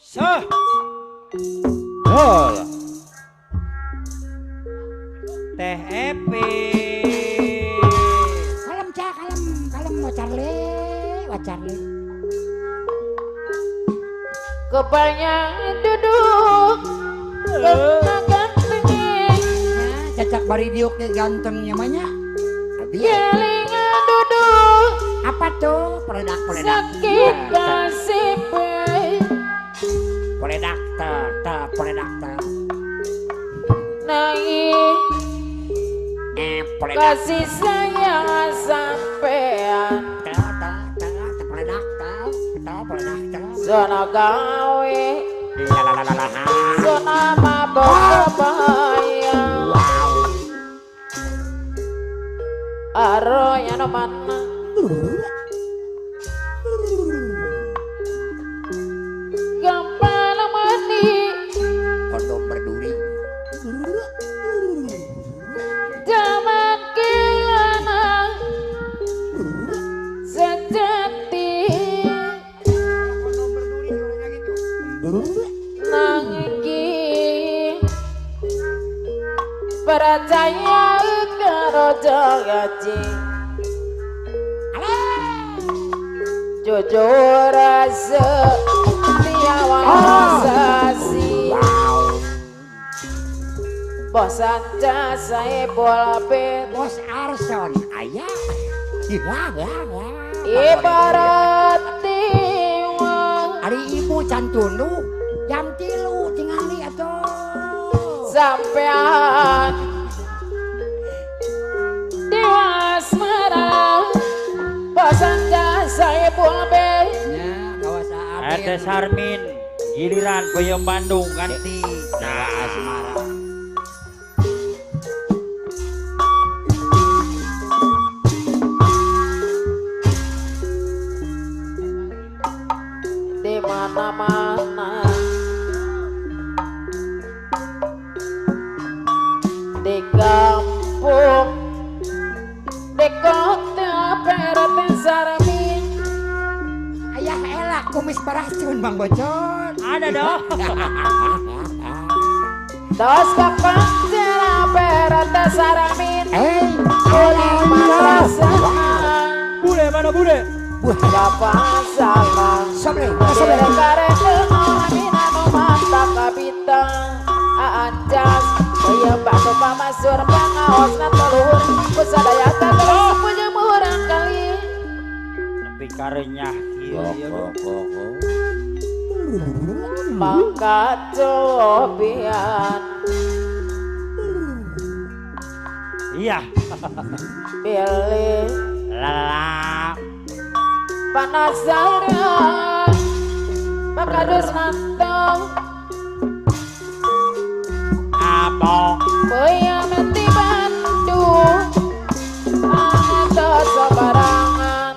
Sah. Hol. Teh Epi. Kalem cah, kalem wacarle. Kebanyakan duduk gantengnya Cacak bari diuknya gantengnya banyak. Gelingan duduk Apa tuh? Peledak. sakit kasih Peledak. nangis Peledak. kasih sayang sampean Peledak. zona gawe zona mabok bahaya aroy anu mana gampang mandi Kondom berduri. zaman kilana sejati nangiki percaya karo gaji jujur rasa sasi bos aja saya bola pet Bos Arson ayah. ibarat tiwang Hari ibu can tunduk jam 3 tingali atuh. sampean dewas marah bosan jasa ibu abe Nya kawasan Ate Sarmin. Giliran Boyong Bandung ganti. Nah, Asmara. di mana-mana di kampung di kota Perete Sarmin Ayah elak kumis beracun Bang Bocor. Ada dong. dos kapan jera Perete Sarmin kuning merasa Bule mana bule? kapan salah Sobre. karek orang minano mata kabita ajas kaya batu pamasur pangaos na telur kusadaya kagak punya murang kali Tapi karenya iya. maka cobian Iya. pilih Lala. panasaran makadus nantong Abong. Boya menti Bandung ada sembarangan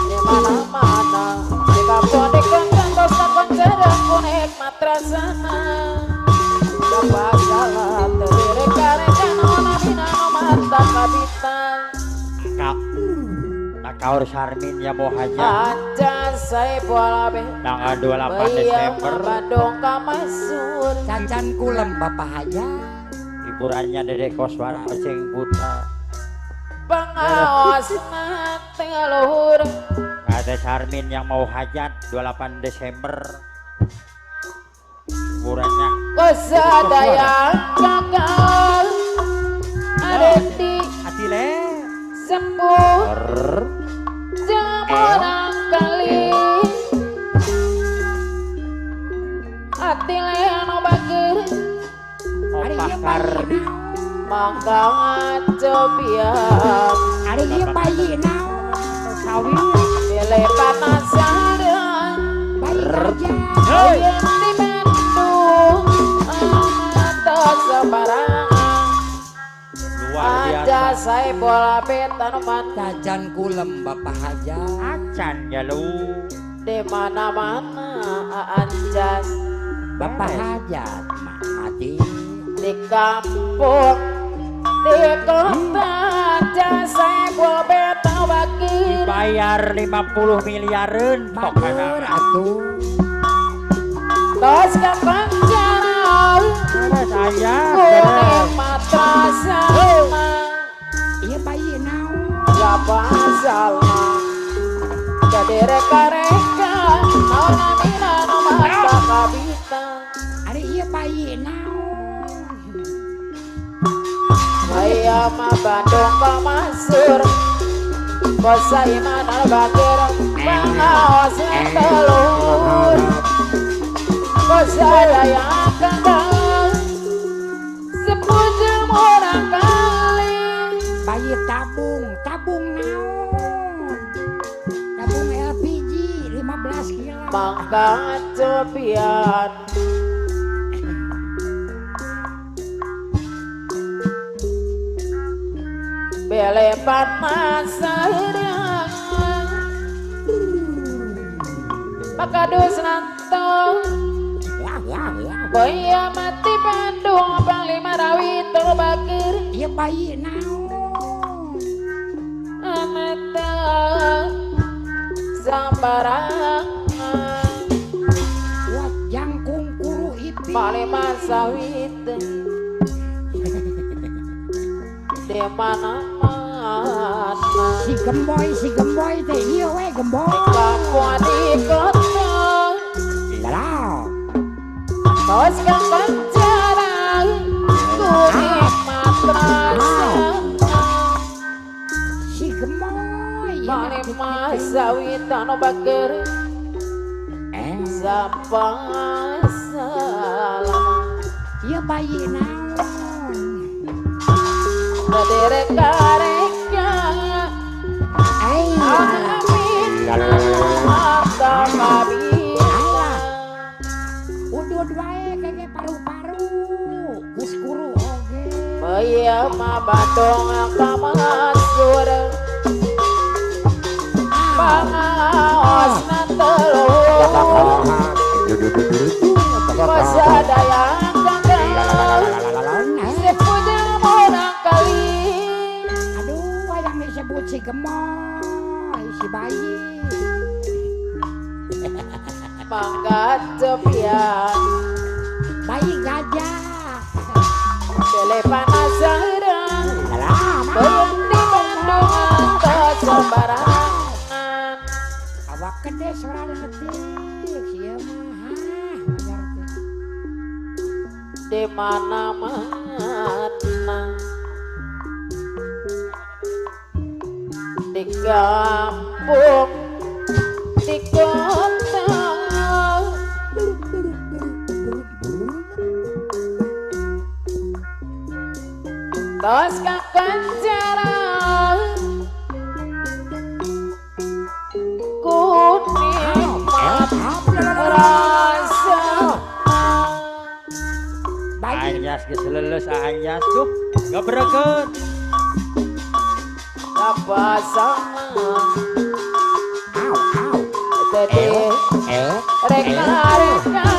di mana-mana di kampung di kentang dosa koncerang kunek matrasana apa salah terdiri karena nona binano mata kapitan Kaur Sarmin ya mau haja aja saya bola be tanggal 28 Desember. Bandung kamasur Cacan kulem Bapak aja. Hiburannya Dedek Koswara Ceng Putra. pengawas mati luhur Ate Sarmin yang mau hajat 28 Desember. Hiburannya kesadaya gagal ada di Atile. sembuh Jamuran kali hati leano bagir Hari ieu Opakar bayi maka ngacobian Hari ieu bayi Sawi. pilih panasaran bayi aja. yang di Bandung atau sembarangan Luar aja biasa. saya bola betanuman Cacan kulem Bapak aja. Acan ya lu. di mana-mana anjas Bapak hajat mati. di kampung di kota jasa gua beta bagi Bayar 50 miliaran Batur atuh. tos kepancaran Beres ayah. kuning mata sama Iya bayi naon. gak masalah jadi reka-reka naon namina no mata kabita Ari iya bayi naon. saya mah Bandung Pamasur kosa iman al-bakir pangaos telur kosa daya kandang sepujur orang kali Bayi tabung naon. Tabung LPG 15 kilo. mangga copian belepan masa hirang pakadus nantong boya mati Bandung panglima rawit bakir Iya bayi naon. aneta sambarangan Wah jangkung kuru ipin. panglima sawit di mana-mana Si gemboy teh iya we gemboy. Papua di kota Lah. tos kepancaran kuning matrasa Si gemoy. panglima sawit anu bakir sapa salam Iya bayi naon. reka-reka Ai. amin mata kabita Udud wae kage paru-paru. Geus kuru oge. Baya mah Bandung Pamasur pangaos na telur kosa daya kandang sepujur orang kali Aduh, yang disebut si gemoy, si bayi. mangga copian Bayi gajah. bele panas hirang Lah, bayang di Bandung tos sembarangan awak gede suara letik. Sieu mah di mana-mana di kampung di kota tos kepancaran kuning rasa bayi. Anyas geus leuleus anyas tuh. Gabregeun. apa sama Au. tadi Eh. reka-reka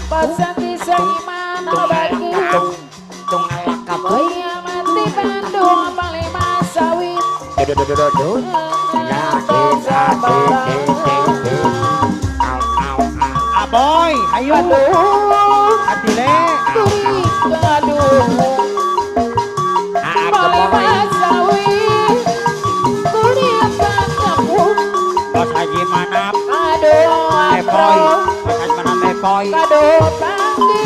pasang kisah gimana bagi Tung alak kabeh. Boya mati Bandung panglima sawit Aboy, ayo. aduh Atile. turi aduh panglima sawit kuliah kampung Bos Haji Manap. aduh Mepoy. apro Bos Haji Manap Mepoy. aduh pagi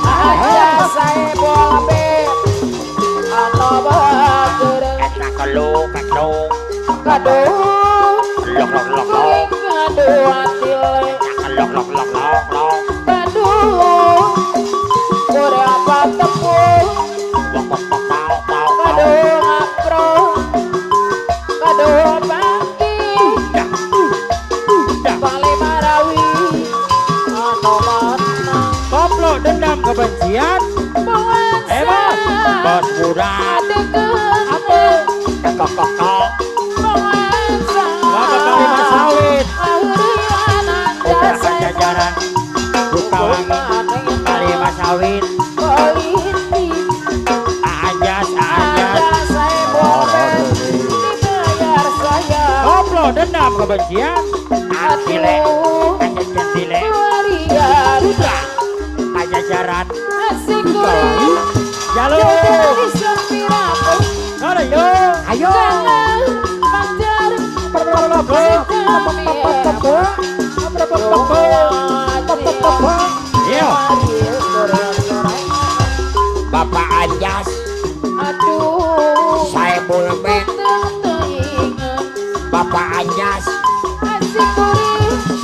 aja saya boleh ano bakir Eta keluk. aduh Lok. aduh atile Lok. aduh kore apa tepung aduh ngapro aduh pagi paling marawi ano mana Koplo dendam kebencian. Bos. Bos budak. Kok. Bapak Panglima Sawit. Ucapan jajaran Bukawangi Panglima Sawit. Anjas. Koplo dendam kebencian. Atile. Anjas tile. Halo. Ayo. Iya. Bapak Anjas, Aduh, saya Bulbet. Bapak Anjas,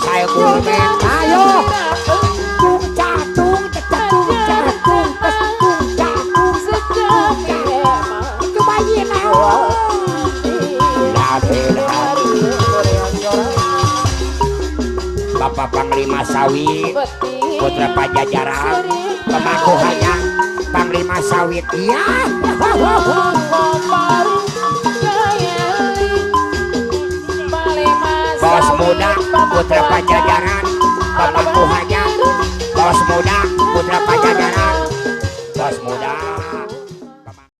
saya Bulbet. Ayo. Tung catung, catung, catung, tung catung, itu bayi naon. Bapak Panglima Sawit, Putra Pajajaran, pemangku hayang Panglima Sawit. Iya. Bos muda Putra Pajajaran, pemangku hayang. Bos muda Putra Pajajaran, bos muda.